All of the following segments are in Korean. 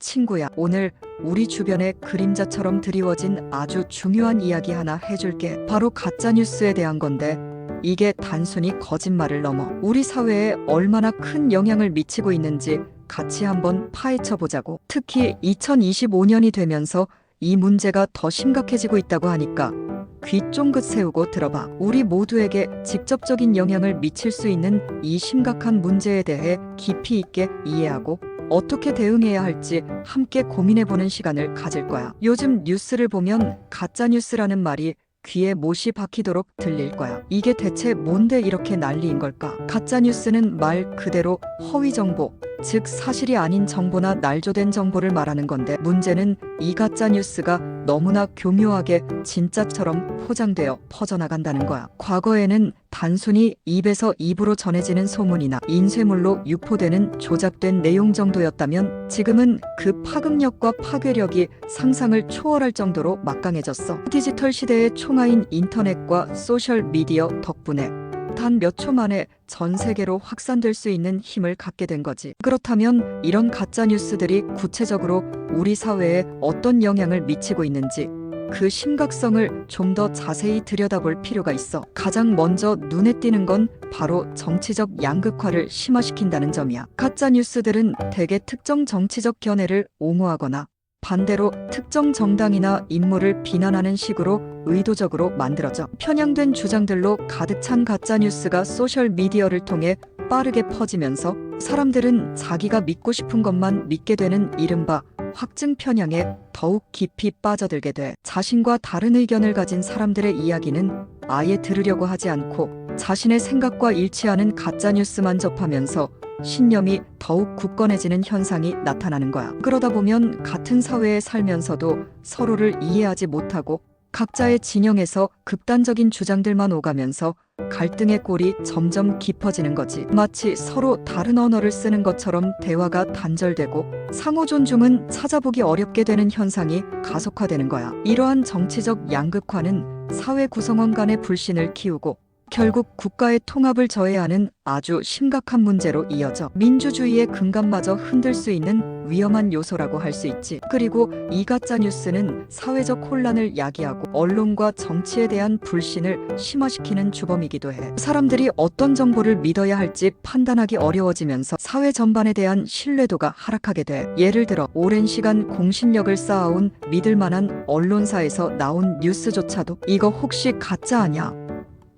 친구야, 오늘 우리 주변에 그림자처럼 드리워진 아주 중요한 이야기 하나 해줄게. 바로 가짜뉴스에 대한 건데, 이게 단순히 거짓말을 넘어 우리 사회에 얼마나 큰 영향을 미치고 있는지 같이 한번 파헤쳐보자고. 특히 2025년이 되면서 이 문제가 더 심각해지고 있다고 하니까 귀 쫑긋 세우고 들어봐. 우리 모두에게 직접적인 영향을 미칠 수 있는 이 심각한 문제에 대해 깊이 있게 이해하고 어떻게 대응해야 할지 함께 고민해보는 시간을 가질 거야. 요즘 뉴스를 보면 가짜뉴스라는 말이 귀에 못이 박히도록 들릴 거야. 이게 대체 뭔데 이렇게 난리인 걸까? 가짜뉴스는 말 그대로 허위 정보, 즉 사실이 아닌 정보나 날조된 정보를 말하는 건데, 문제는 이 가짜뉴스가 너무나 교묘하게 진짜처럼 포장되어 퍼져나간다는 거야. 과거에는 단순히 입에서 입으로 전해지는 소문이나 인쇄물로 유포되는 조작된 내용 정도였다면, 지금은 그 파급력과 파괴력이 상상을 초월할 정도로 막강해졌어. 디지털 시대의 총아인 인터넷과 소셜미디어 덕분에 단 몇 초 만에 전 세계로 확산될 수 있는 힘을 갖게 된 거지. 그렇다면 이런 가짜뉴스들이 구체적으로 우리 사회에 어떤 영향을 미치고 있는지, 그 심각성을 좀 더 자세히 들여다볼 필요가 있어. 가장 먼저 눈에 띄는 건 바로 정치적 양극화를 심화시킨다는 점이야. 가짜뉴스들은 대개 특정 정치적 견해를 옹호하거나 반대로 특정 정당이나 인물을 비난하는 식으로 의도적으로 만들어져. 편향된 주장들로 가득 찬 가짜뉴스가 소셜미디어를 통해 빠르게 퍼지면서 사람들은 자기가 믿고 싶은 것만 믿게 되는 이른바 확증 편향에 더욱 깊이 빠져들게 돼. 자신과 다른 의견을 가진 사람들의 이야기는 아예 들으려고 하지 않고 자신의 생각과 일치하는 가짜뉴스만 접하면서 신념이 더욱 굳건해지는 현상이 나타나는 거야. 그러다 보면 같은 사회에 살면서도 서로를 이해하지 못하고 각자의 진영에서 극단적인 주장들만 오가면서 갈등의 골이 점점 깊어지는 거지. 마치 서로 다른 언어를 쓰는 것처럼 대화가 단절되고 상호 존중은 찾아보기 어렵게 되는 현상이 가속화되는 거야. 이러한 정치적 양극화는 사회 구성원 간의 불신을 키우고 결국 국가의 통합을 저해하는 아주 심각한 문제로 이어져 민주주의의 근간마저 흔들 수 있는 위험한 요소라고 할 수 있지. 그리고 이 가짜뉴스는 사회적 혼란을 야기하고 언론과 정치에 대한 불신을 심화시키는 주범이기도 해. 사람들이 어떤 정보를 믿어야 할지 판단하기 어려워지면서 사회 전반에 대한 신뢰도가 하락하게 돼. 예를 들어 오랜 시간 공신력을 쌓아온 믿을만한 언론사에서 나온 뉴스조차도 이거 혹시 가짜 아냐?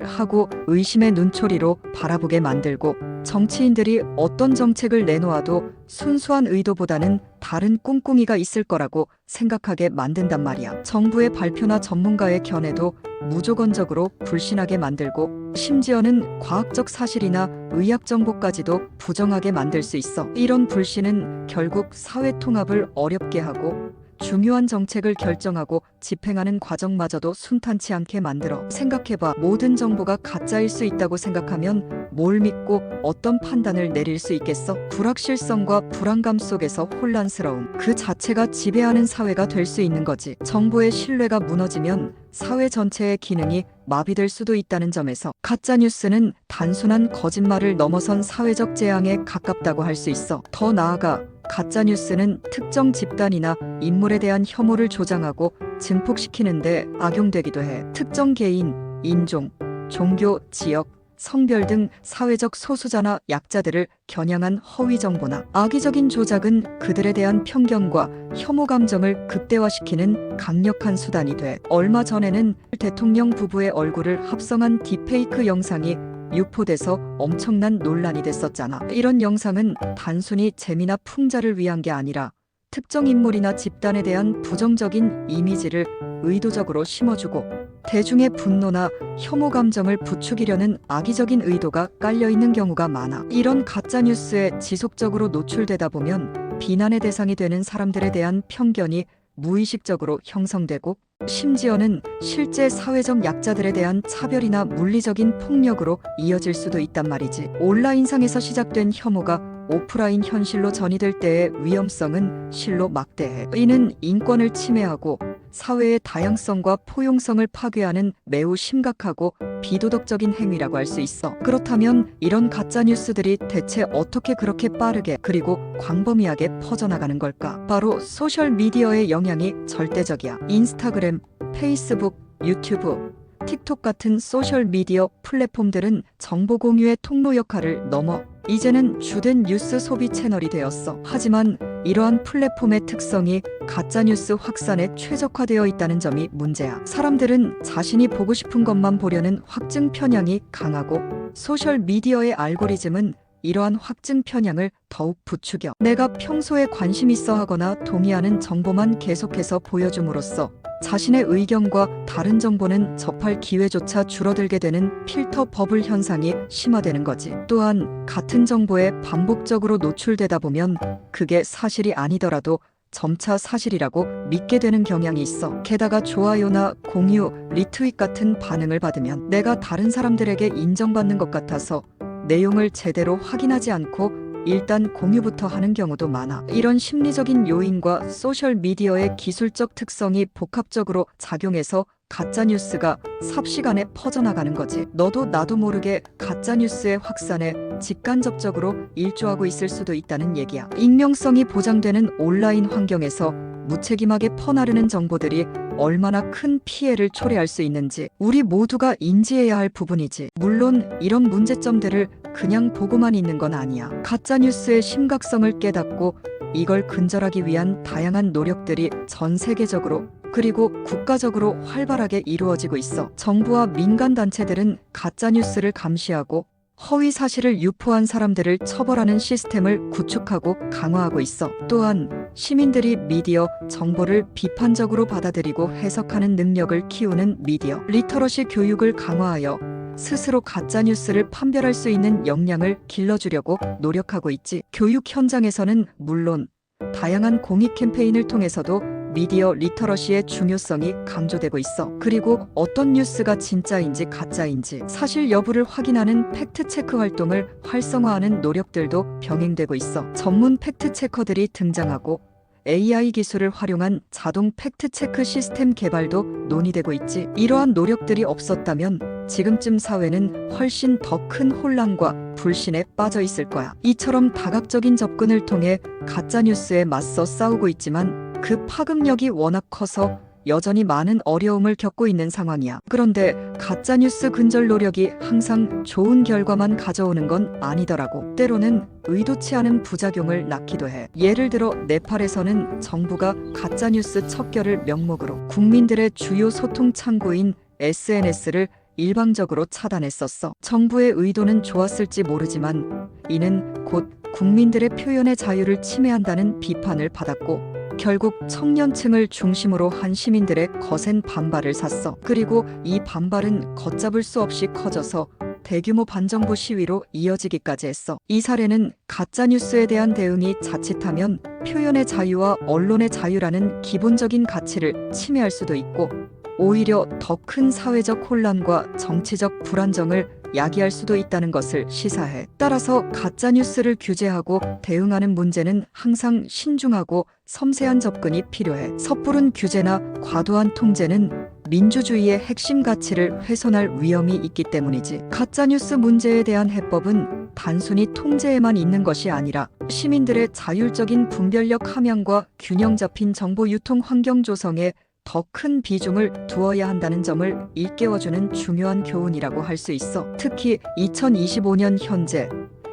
하고 의심의 눈초리로 바라보게 만들고, 정치인들이 어떤 정책을 내놓아도 순수한 의도보다는 다른 꿍꿍이가 있을 거라고 생각하게 만든단 말이야. 정부의 발표나 전문가의 견해도 무조건적으로 불신하게 만들고, 심지어는 과학적 사실이나 의학 정보까지도 부정하게 만들 수 있어. 이런 불신은 결국 사회 통합을 어렵게 하고 중요한 정책을 결정하고 집행하는 과정마저도 순탄치 않게 만들어. 생각해봐. 모든 정보가 가짜일 수 있다고 생각하면 뭘 믿고 어떤 판단을 내릴 수 있겠어? 불확실성과 불안감 속에서 혼란스러움 그 자체가 지배하는 사회가 될 수 있는 거지. 정보의 신뢰가 무너지면 사회 전체의 기능이 마비될 수도 있다는 점에서 가짜뉴스는 단순한 거짓말을 넘어선 사회적 재앙에 가깝다고 할 수 있어. 더 나아가 가짜뉴스는 특정 집단이나 인물에 대한 혐오를 조장하고 증폭시키는데 악용되기도 해. 특정 개인, 인종, 종교, 지역, 성별 등 사회적 소수자나 약자들을 겨냥한 허위 정보나 악의적인 조작은 그들에 대한 편견과 혐오 감정을 극대화시키는 강력한 수단이 돼. 얼마 전에는 대통령 부부의 얼굴을 합성한 딥페이크 영상이 유포돼서 엄청난 논란이 됐었잖아. 이런 영상은 단순히 재미나 풍자를 위한 게 아니라 특정 인물이나 집단에 대한 부정적인 이미지를 의도적으로 심어주고 대중의 분노나 혐오 감정을 부추기려는 악의적인 의도가 깔려있는 경우가 많아. 이런 가짜뉴스에 지속적으로 노출되다 보면 비난의 대상이 되는 사람들에 대한 편견이 무의식적으로 형성되고, 심지어는 실제 사회적 약자들에 대한 차별이나 물리적인 폭력으로 이어질 수도 있단 말이지. 온라인상에서 시작된 혐오가 오프라인 현실로 전이될 때의 위험성은 실로 막대해. 이는 인권을 침해하고 사회의 다양성과 포용성을 파괴하는 매우 심각하고 비도덕적인 행위라고 할 수 있어. 그렇다면 이런 가짜 뉴스들이 대체 어떻게 그렇게 빠르게 그리고 광범위하게 퍼져나가는 걸까? 바로 소셜 미디어의 영향이 절대적이야. 인스타그램, 페이스북, 유튜브, 틱톡 같은 소셜 미디어 플랫폼들은 정보 공유의 통로 역할을 넘어 이제는 주된 뉴스 소비 채널이 되었어. 하지만 이러한 플랫폼의 특성이 가짜뉴스 확산에 최적화되어 있다는 점이 문제야. 사람들은 자신이 보고 싶은 것만 보려는 확증 편향이 강하고 소셜 미디어의 알고리즘은 이러한 확증 편향을 더욱 부추겨 내가 평소에 관심 있어 하거나 동의하는 정보만 계속해서 보여줌으로써 자신의 의견과 다른 정보는 접할 기회조차 줄어들게 되는 필터 버블 현상이 심화되는 거지. 또한 같은 정보에 반복적으로 노출되다 보면 그게 사실이 아니더라도 점차 사실이라고 믿게 되는 경향이 있어. 게다가 좋아요나 공유, 리트윗 같은 반응을 받으면 내가 다른 사람들에게 인정받는 것 같아서 내용을 제대로 확인하지 않고 일단 공유부터 하는 경우도 많아. 이런 심리적인 요인과 소셜미디어의 기술적 특성이 복합적으로 작용해서 가짜뉴스가 삽시간에 퍼져나가는 거지. 너도 나도 모르게 가짜뉴스의 확산에 직간접적으로 일조하고 있을 수도 있다는 얘기야. 익명성이 보장되는 온라인 환경에서 무책임하게 퍼나르는 정보들이 얼마나 큰 피해를 초래할 수 있는지 우리 모두가 인지해야 할 부분이지. 물론 이런 문제점들을 그냥 보고만 있는 건 아니야. 가짜뉴스의 심각성을 깨닫고 이걸 근절하기 위한 다양한 노력들이 전 세계적으로 그리고 국가적으로 활발하게 이루어지고 있어. 정부와 민간단체들은 가짜뉴스를 감시하고 허위 사실을 유포한 사람들을 처벌하는 시스템을 구축하고 강화하고 있어. 또한 시민들이 미디어 정보를 비판적으로 받아들이고 해석하는 능력을 키우는 미디어 리터러시 교육을 강화하여 스스로 가짜뉴스를 판별할 수 있는 역량을 길러주려고 노력하고 있지. 교육 현장에서는 물론 다양한 공익 캠페인을 통해서도 미디어 리터러시의 중요성이 강조되고 있어. 그리고 어떤 뉴스가 진짜인지 가짜인지 사실 여부를 확인하는 팩트체크 활동을 활성화하는 노력들도 병행되고 있어. 전문 팩트체커들이 등장하고 AI 기술을 활용한 자동 팩트체크 시스템 개발도 논의되고 있지. 이러한 노력들이 없었다면 지금쯤 사회는 훨씬 더 큰 혼란과 불신에 빠져 있을 거야. 이처럼 다각적인 접근을 통해 가짜뉴스에 맞서 싸우고 있지만 그 파급력이 워낙 커서 여전히 많은 어려움을 겪고 있는 상황이야. 그런데 가짜뉴스 근절 노력이 항상 좋은 결과만 가져오는 건 아니더라고. 때로는 의도치 않은 부작용을 낳기도 해. 예를 들어 네팔에서는 정부가 가짜뉴스 척결을 명목으로 국민들의 주요 소통 창구인 SNS를 일방적으로 차단했었어. 정부의 의도는 좋았을지 모르지만 이는 곧 국민들의 표현의 자유를 침해한다는 비판을 받았고 결국 청년층을 중심으로 한 시민들의 거센 반발을 샀어. 그리고 이 반발은 걷잡을 수 없이 커져서 대규모 반정부 시위로 이어지기까지 했어. 이 사례는 가짜뉴스에 대한 대응이 자칫하면 표현의 자유와 언론의 자유라는 기본적인 가치를 침해할 수도 있고 오히려 더 큰 사회적 혼란과 정치적 불안정을 야기할 수도 있다는 것을 시사해. 따라서 가짜뉴스를 규제하고 대응하는 문제는 항상 신중하고 섬세한 접근이 필요해. 섣부른 규제나 과도한 통제는 민주주의의 핵심 가치를 훼손할 위험이 있기 때문이지. 가짜뉴스 문제에 대한 해법은 단순히 통제에만 있는 것이 아니라 시민들의 자율적인 분별력 함양과 균형 잡힌 정보 유통 환경 조성에 더 큰 비중을 두어야 한다는 점을 일깨워주는 중요한 교훈이라고 할 수 있어. 특히 2025년 현재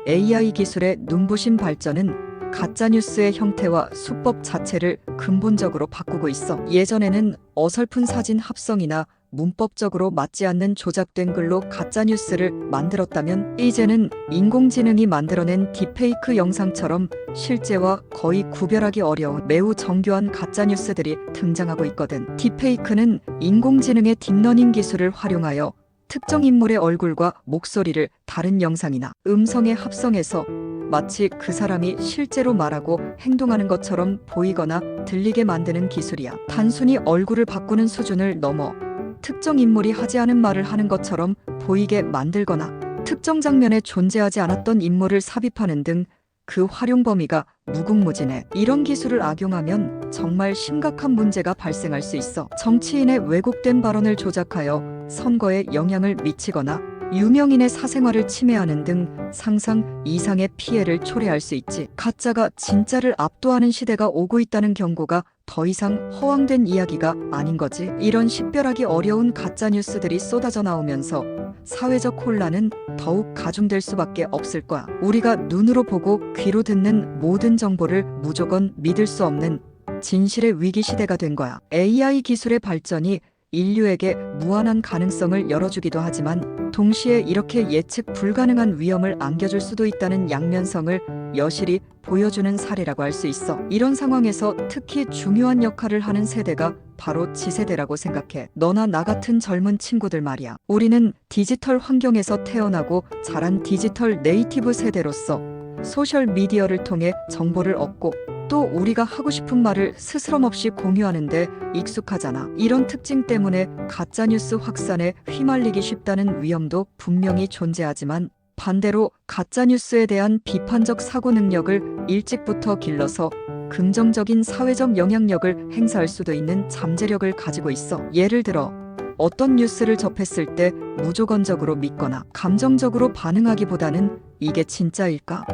AI 기술의 눈부신 발전은 가짜뉴스의 형태와 수법 자체를 근본적으로 바꾸고 있어. 예전에는 어설픈 사진 합성이나 문법적으로 맞지 않는 조작된 글로 가짜뉴스를 만들었다면 이제는 인공지능이 만들어낸 딥페이크 영상처럼 실제와 거의 구별하기 어려운 매우 정교한 가짜뉴스들이 등장하고 있거든. 딥페이크는 인공지능의 딥러닝 기술을 활용하여 특정 인물의 얼굴과 목소리를 다른 영상이나 음성에 합성해서 마치 그 사람이 실제로 말하고 행동하는 것처럼 보이거나 들리게 만드는 기술이야. 단순히 얼굴을 바꾸는 수준을 넘어 특정 인물이 하지 않은 말을 하는 것처럼 보이게 만들거나 특정 장면에 존재하지 않았던 인물을 삽입하는 등 그 활용 범위가 무궁무진해. 이런 기술을 악용하면 정말 심각한 문제가 발생할 수 있어. 정치인의 왜곡된 발언을 조작하여 선거에 영향을 미치거나 유명인의 사생활을 침해하는 등 상상 이상의 피해를 초래할 수 있지. 가짜가 진짜를 압도하는 시대가 오고 있다는 경고가 더 이상 허황된 이야기가 아닌 거지. 이런 식별하기 어려운 가짜 뉴스들이 쏟아져 나오면서 사회적 혼란은 더욱 가중될 수밖에 없을 거야. 우리가 눈으로 보고 귀로 듣는 모든 정보를 무조건 믿을 수 없는 진실의 위기 시대가 된 거야. AI 기술의 발전이 인류에게 무한한 가능성을 열어주기도 하지만 동시에 이렇게 예측 불가능한 위험을 안겨줄 수도 있다는 양면성을 여실히 보여주는 사례라고 할 수 있어. 이런 상황에서 특히 중요한 역할을 하는 세대가 바로 Z세대라고 생각해. 너나 나 같은 젊은 친구들 말이야. 우리는 디지털 환경에서 태어나고 자란 디지털 네이티브 세대로서 소셜 미디어를 통해 정보를 얻고 또 우리가 하고 싶은 말을 스스럼없이 공유하는데 익숙하잖아. 이런 특징 때문에 가짜뉴스 확산에 휘말리기 쉽다는 위험도 분명히 존재하지만 반대로 가짜뉴스에 대한 비판적 사고 능력을 일찍부터 길러서 긍정적인 사회적 영향력을 행사할 수도 있는 잠재력을 가지고 있어. 예를 들어 어떤 뉴스를 접했을 때 무조건적으로 믿거나 감정적으로 반응하기보다는 이게 진짜일까?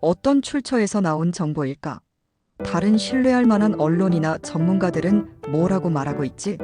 어떤 출처에서 나온 정보일까? 다른 신뢰할 만한 언론이나 전문가들은 뭐라고 말하고 있지?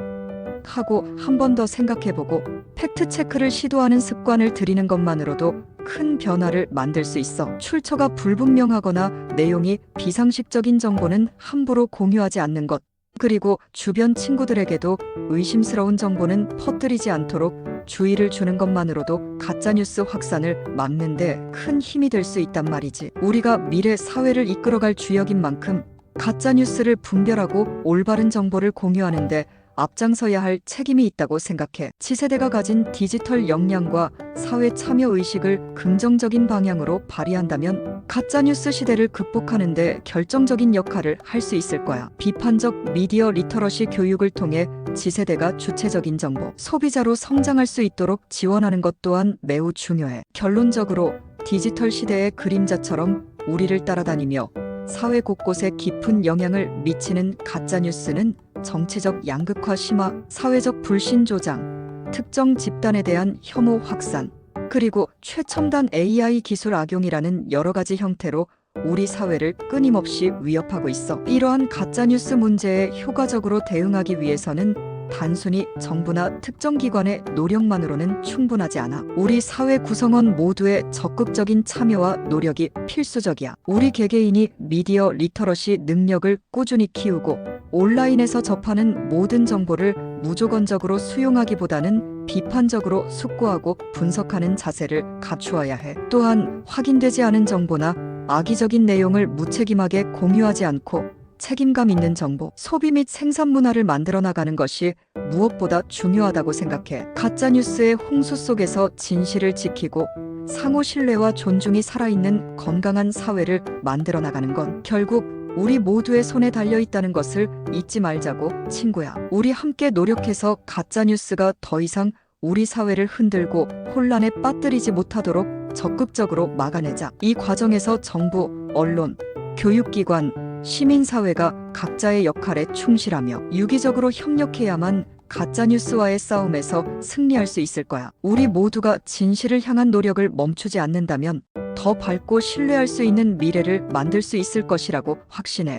하고 한 번 더 생각해보고 팩트체크를 시도하는 습관을 들이는 것만으로도 큰 변화를 만들 수 있어. 출처가 불분명하거나 내용이 비상식적인 정보는 함부로 공유하지 않는 것. 그리고 주변 친구들에게도 의심스러운 정보는 퍼뜨리지 않도록 주의를 주는 것만으로도 가짜뉴스 확산을 막는데 큰 힘이 될 수 있단 말이지. 우리가 미래 사회를 이끌어갈 주역인 만큼 가짜뉴스를 분별하고 올바른 정보를 공유하는데 앞장서야 할 책임이 있다고 생각해. Z세대가 가진 디지털 역량과 사회 참여 의식을 긍정적인 방향으로 발휘한다면 가짜뉴스 시대를 극복하는 데 결정적인 역할을 할 수 있을 거야. 비판적 미디어 리터러시 교육을 통해 Z세대가 주체적인 정보 소비자로 성장할 수 있도록 지원하는 것 또한 매우 중요해. 결론적으로 디지털 시대의 그림자처럼 우리를 따라다니며 사회 곳곳에 깊은 영향을 미치는 가짜뉴스는 정치적 양극화 심화, 사회적 불신 조장, 특정 집단에 대한 혐오 확산, 그리고 최첨단 AI 기술 악용이라는 여러 가지 형태로 우리 사회를 끊임없이 위협하고 있어. 이러한 가짜뉴스 문제에 효과적으로 대응하기 위해서는 단순히 정부나 특정 기관의 노력만으로는 충분하지 않아. 우리 사회 구성원 모두의 적극적인 참여와 노력이 필수적이야. 우리 개개인이 미디어 리터러시 능력을 꾸준히 키우고 온라인에서 접하는 모든 정보를 무조건적으로 수용하기보다는 비판적으로 숙고하고 분석하는 자세를 갖추어야 해. 또한 확인되지 않은 정보나 악의적인 내용을 무책임하게 공유하지 않고 책임감 있는 정보, 소비 및 생산 문화를 만들어 나가는 것이 무엇보다 중요하다고 생각해. 가짜뉴스의 홍수 속에서 진실을 지키고 상호 신뢰와 존중이 살아있는 건강한 사회를 만들어 나가는 건 결국 우리 모두의 손에 달려 있다는 것을 잊지 말자고, 친구야. 우리 함께 노력해서 가짜뉴스가 더 이상 우리 사회를 흔들고 혼란에 빠뜨리지 못하도록 적극적으로 막아내자. 이 과정에서 정부, 언론, 교육기관, 시민사회가 각자의 역할에 충실하며 유기적으로 협력해야만 가짜뉴스와의 싸움에서 승리할 수 있을 거야. 우리 모두가 진실을 향한 노력을 멈추지 않는다면 더 밝고 신뢰할 수 있는 미래를 만들 수 있을 것이라고 확신해.